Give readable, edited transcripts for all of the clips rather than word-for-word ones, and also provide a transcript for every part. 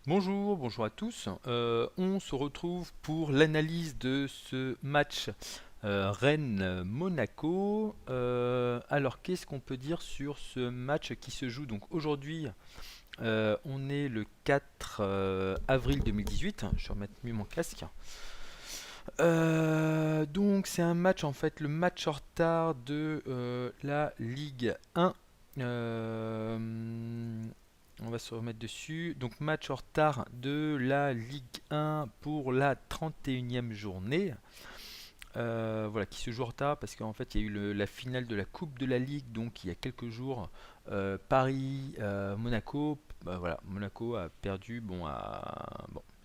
Bonjour à tous. On se retrouve pour l'analyse de ce match Rennes-Monaco. Alors, qu'est-ce qu'on peut dire sur ce match qui se joue donc aujourd'hui? On est le 4 avril 2018. Je vais remettre mieux mon casque. Donc, c'est un match en fait, le match en retard de la Ligue 1. Euh, on va se remettre dessus. Donc match en retard de la Ligue 1 pour la 31e journée. Voilà, qui se joue en retard parce qu'en fait il y a eu la finale de la Coupe de la Ligue, donc il y a quelques jours. Paris, Monaco. Bah, voilà, Monaco a perdu. Bon,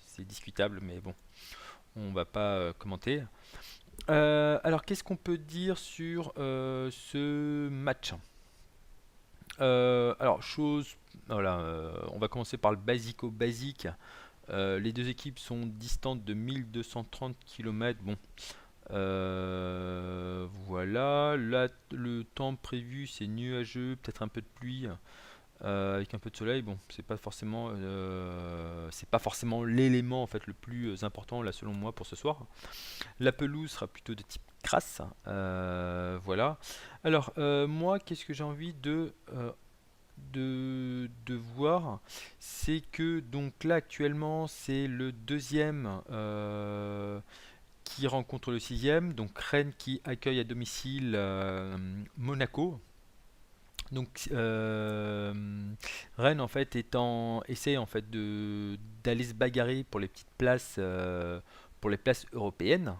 c'est discutable, mais bon, on va pas commenter. Alors qu'est-ce qu'on peut dire sur ce match? Alors, voilà, on va commencer par le basico-basique. Les deux équipes sont distantes de 1230 km. Bon, voilà. Là, le temps prévu, c'est nuageux, peut-être un peu de pluie, avec un peu de soleil. Bon, c'est pas forcément l'élément en fait le plus important là selon moi pour ce soir. La pelouse sera plutôt de type crasse. Voilà. Alors, moi, qu'est-ce que j'ai envie de voir, c'est que donc là actuellement c'est le deuxième qui rencontre le sixième, donc Rennes qui accueille à domicile Monaco. Donc Rennes en fait essaie en fait de d'aller se bagarrer pour les places européennes.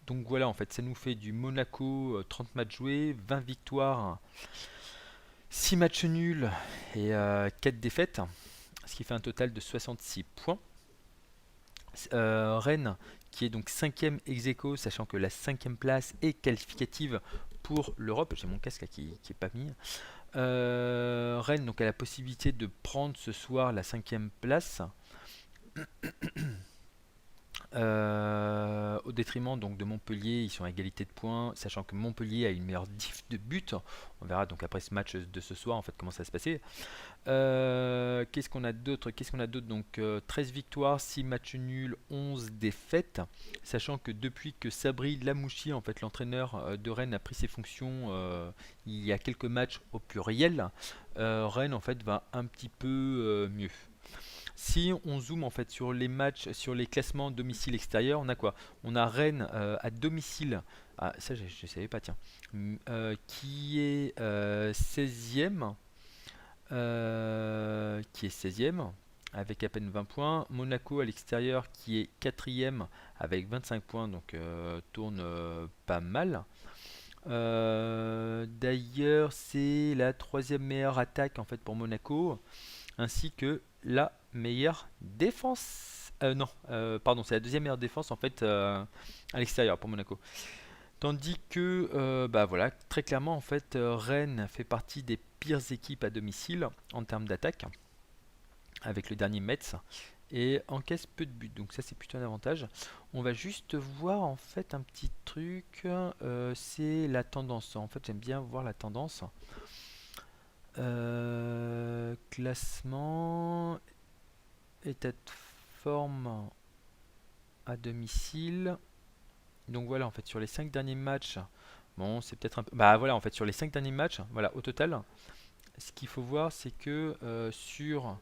Donc voilà, en fait, ça nous fait du Monaco, 30 matchs joués, 20 victoires, 6 matchs nuls et 4 défaites, ce qui fait un total de 66 points. Rennes, qui est donc 5ème ex aequo, sachant que la 5ème place est qualificative pour l'Europe. J'ai mon casque là qui est pas mis. Rennes donc a la possibilité de prendre ce soir la 5ème place. Au détriment donc de Montpellier, ils sont à égalité de points, sachant que Montpellier a une meilleure diff de but. On verra donc après ce match de ce soir en fait comment ça va se passer. Qu'est-ce qu'on a d'autre? Donc 13 victoires, 6 matchs nuls, 11 défaites, sachant que depuis que Sabri Lamouchi, en fait l'entraîneur de Rennes, a pris ses fonctions il y a quelques matchs au pluriel, Rennes en fait va un petit peu mieux. Si on zoome en fait sur les matchs, sur les classements domicile-extérieur, on a quoi? On a Rennes à domicile, ah ça je savais pas tiens, qui est 16e, avec à peine 20 points. Monaco à l'extérieur qui est 4e avec 25 points, donc tourne pas mal. D'ailleurs, c'est la troisième meilleure attaque en fait pour Monaco, ainsi que la meilleure défense. Non, pardon, c'est la deuxième meilleure défense en fait à l'extérieur pour Monaco. Tandis que, bah voilà, très clairement en fait, Rennes fait partie des pires équipes à domicile en termes d'attaque, avec le dernier Metz, et encaisse peu de buts. Donc ça c'est plutôt un avantage. On va juste voir en fait un petit truc, c'est la tendance. En fait j'aime bien voir la tendance. Classement, état de forme à domicile. Donc voilà, en fait, sur les 5 derniers matchs, bon, c'est peut-être un peu. Bah voilà, en fait, sur les 5 derniers matchs, voilà, au total, ce qu'il faut voir, c'est que sur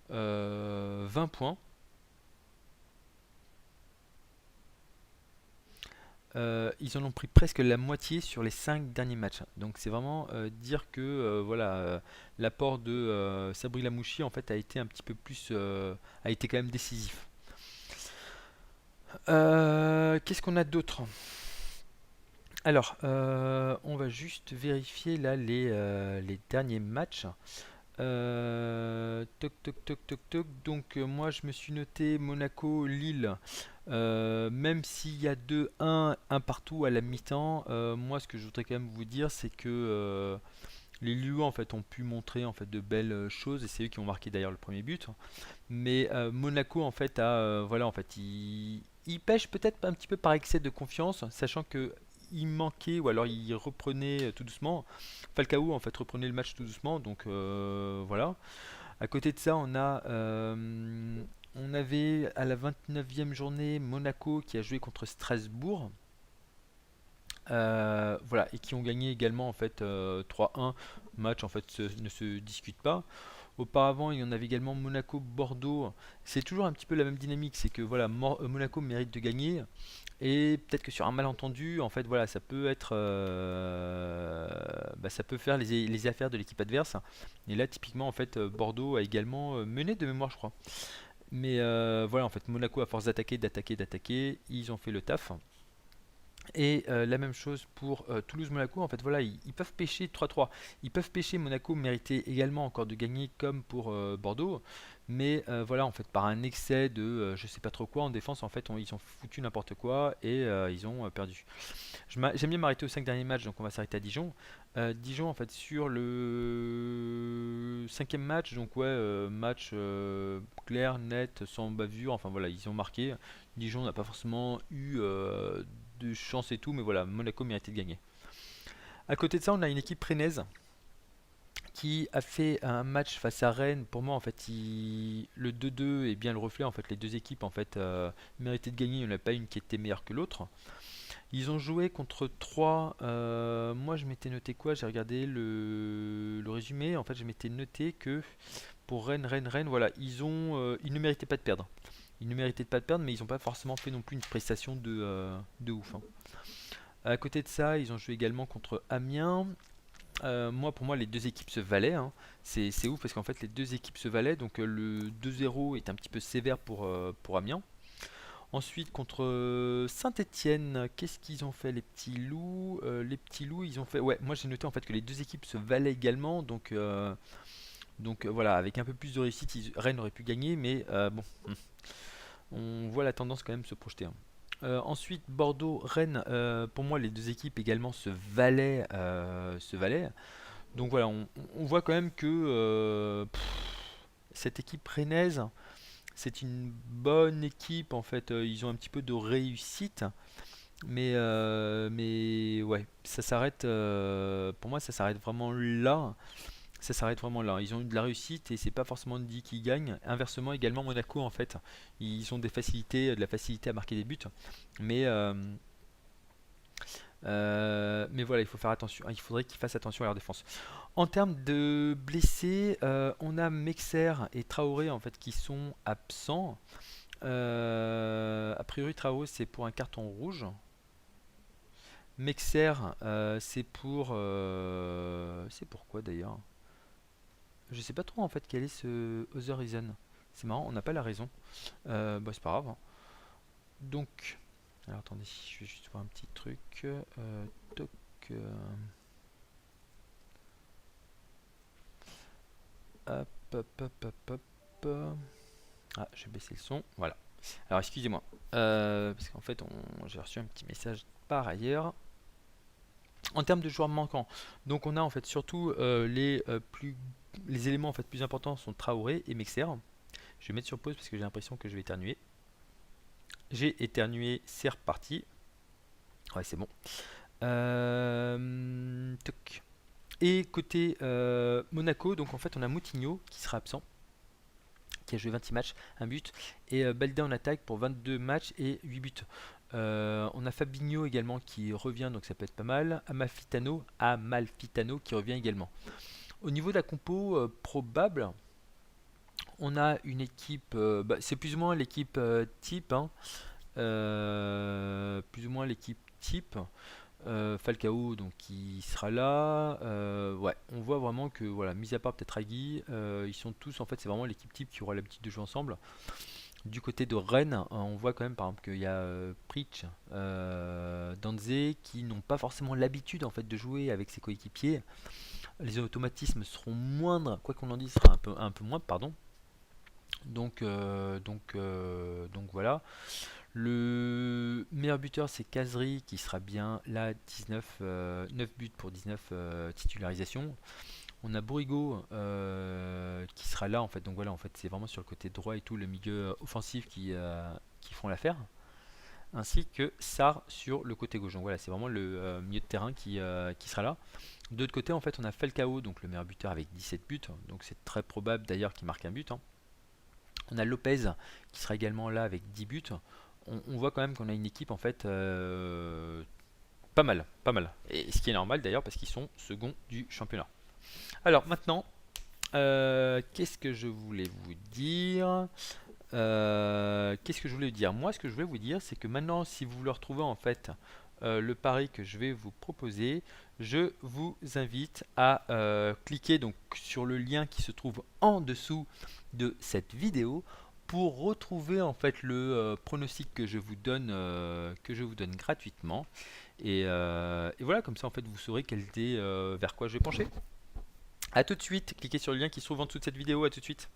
20 points, ils en ont pris presque la moitié sur les 5 derniers matchs. Donc c'est vraiment dire que voilà, l'apport de Sabri Lamouchi en fait a été un petit peu plus, a été quand même décisif. Qu'est-ce qu'on a d'autre? Alors, on va juste vérifier là les derniers matchs. Toc toc toc toc toc. Donc moi je me suis noté Monaco, Lille. Même s'il y a 2-1, un partout à la mi-temps, moi ce que je voudrais quand même vous dire c'est que les Lillois en fait ont pu montrer en fait de belles choses et c'est eux qui ont marqué d'ailleurs le premier but. Mais Monaco en fait voilà en fait il pêche peut-être un petit peu par excès de confiance, sachant que il manquait ou alors il reprenait tout doucement. Falcao en fait reprenait le match tout doucement, donc voilà. À côté de ça, on avait à la 29e journée Monaco qui a joué contre Strasbourg. Voilà, et qui ont gagné également en fait 3-1. Match en fait ne se discute pas. Auparavant, il y en avait également Monaco-Bordeaux. C'est toujours un petit peu la même dynamique, c'est que voilà, Monaco mérite de gagner. Et peut-être que sur un malentendu, en fait, voilà, ça peut être, ça peut faire les affaires de l'équipe adverse. Et là, typiquement, en fait, Bordeaux a également mené de mémoire, je crois. Mais voilà, en fait, Monaco, à force d'attaquer, d'attaquer, d'attaquer, ils ont fait le taf. Et la même chose pour Toulouse-Monaco. En fait, voilà, ils peuvent pêcher 3-3. Ils peuvent pêcher. Monaco méritait également encore de gagner comme pour Bordeaux. Mais voilà, en fait, par un excès de je sais pas trop quoi en défense, en fait, ils ont foutu n'importe quoi et ils ont perdu. J'aime bien m'arrêter aux 5 derniers matchs, donc on va s'arrêter à Dijon. Dijon, en fait, sur le cinquième match, donc ouais, match clair, net, sans bavure. Enfin voilà, ils ont marqué. Dijon n'a pas forcément eu de chance et tout, mais voilà, Monaco méritait de gagner. À côté de ça, on a une équipe rennaise qui a fait un match face à Rennes. Pour moi, en fait, le 2-2 est bien le reflet. En fait, les deux équipes en fait méritaient de gagner. Il n'y en a pas une qui était meilleure que l'autre. Ils ont joué contre 3. Moi, je m'étais noté quoi? J'ai regardé le résumé. En fait, je m'étais noté que pour Rennes, voilà, ils ne méritaient pas de perdre. Ils ne méritaient pas de perdre, mais ils n'ont pas forcément fait non plus une prestation de ouf, hein. À côté de ça, ils ont joué également contre Amiens. Pour moi, les deux équipes se valaient, hein. C'est ouf parce qu'en fait, les deux équipes se valaient. Donc, le 2-0 est un petit peu sévère pour Amiens. Ensuite, contre Saint-Étienne, qu'est-ce qu'ils ont fait, les petits loups? Les petits loups, ils ont fait. Ouais, moi j'ai noté en fait que les deux équipes se valaient également. Donc voilà, avec un peu plus de réussite, Rennes aurait pu gagner. Mais bon, on voit la tendance quand même se projeter, hein. Ensuite, Bordeaux, Rennes, pour moi, les deux équipes également se valaient. Donc voilà, on voit quand même que cette équipe rennaise, c'est une bonne équipe. En fait, ils ont un petit peu de réussite. Mais ouais, ça s'arrête. Pour moi, ça s'arrête vraiment là. Ça s'arrête vraiment là. Ils ont eu de la réussite et c'est pas forcément dit qu'ils gagnent. Inversement, également Monaco en fait, ils ont de la facilité à marquer des buts. Mais mais voilà, il faut faire attention. Il faudrait qu'ils fassent attention à leur défense. En termes de blessés, on a Mexer et Traoré en fait qui sont absents. A priori, Traoré c'est pour un carton rouge. Mexer, c'est pour quoi d'ailleurs? Je sais pas trop en fait quel est ce Other Reason. C'est marrant, on n'a pas la raison. C'est pas grave, hein. Donc, alors attendez, je vais juste voir un petit truc. Toc, hop, hop, hop, hop, hop. Ah, j'ai baissé le son. Voilà. Alors excusez-moi. Parce qu'en fait, j'ai reçu un petit message par ailleurs. En termes de joueurs manquants, donc on a en fait surtout les éléments en fait plus importants sont Traoré et Mexer. Je vais mettre sur pause parce que j'ai l'impression que je vais éternuer. J'ai éternué, c'est reparti. Ouais, c'est bon. Toc. Et côté Monaco, donc en fait on a Moutinho qui sera absent, qui a joué 26 matchs, un but, et Balda en attaque pour 22 matchs et 8 buts. On a Fabinho également qui revient, donc ça peut être pas mal. Amalfitano qui revient également. Au niveau de la compo probable, on a une équipe, c'est plus ou moins l'équipe type, hein. Plus ou moins l'équipe type. Falcao donc qui sera là. Ouais, on voit vraiment que voilà, mis à part peut-être Ragui, ils sont tous en fait c'est vraiment l'équipe type qui aura l'habitude de jouer ensemble. Du côté de Rennes, on voit quand même par exemple qu'il y a Pritch, Danze qui n'ont pas forcément l'habitude en fait de jouer avec ses coéquipiers. Les automatismes seront moindres, quoi qu'on en dise, sera un peu moins, pardon. Donc voilà. Le meilleur buteur c'est Kazri qui sera bien là, 9 buts pour 19 titularisations. On a Bourigo qui sera là en fait. Donc voilà, en fait c'est vraiment sur le côté droit et tout, le milieu offensif qui font l'affaire. ainsi que Sarr sur le côté gauche. Donc voilà, c'est vraiment le milieu de terrain qui sera là. De l'autre côté, en fait, on a Falcao, donc le meilleur buteur avec 17 buts. Donc c'est très probable d'ailleurs qu'il marque un but, hein. On a Lopez qui sera également là avec 10 buts. On voit quand même qu'on a une équipe en fait pas mal, pas mal. Et ce qui est normal d'ailleurs parce qu'ils sont second du championnat. Alors maintenant, qu'est-ce que je voulais vous dire? Qu'est-ce que je voulais vous dire? Moi, ce que je voulais vous dire, c'est que maintenant, si vous voulez retrouver en fait le pari que je vais vous proposer, je vous invite à cliquer donc sur le lien qui se trouve en dessous de cette vidéo pour retrouver en fait le pronostic que je vous donne gratuitement. Et voilà, comme ça en fait vous saurez vers quoi je vais pencher. A tout de suite, cliquez sur le lien qui se trouve en dessous de cette vidéo, à tout de suite.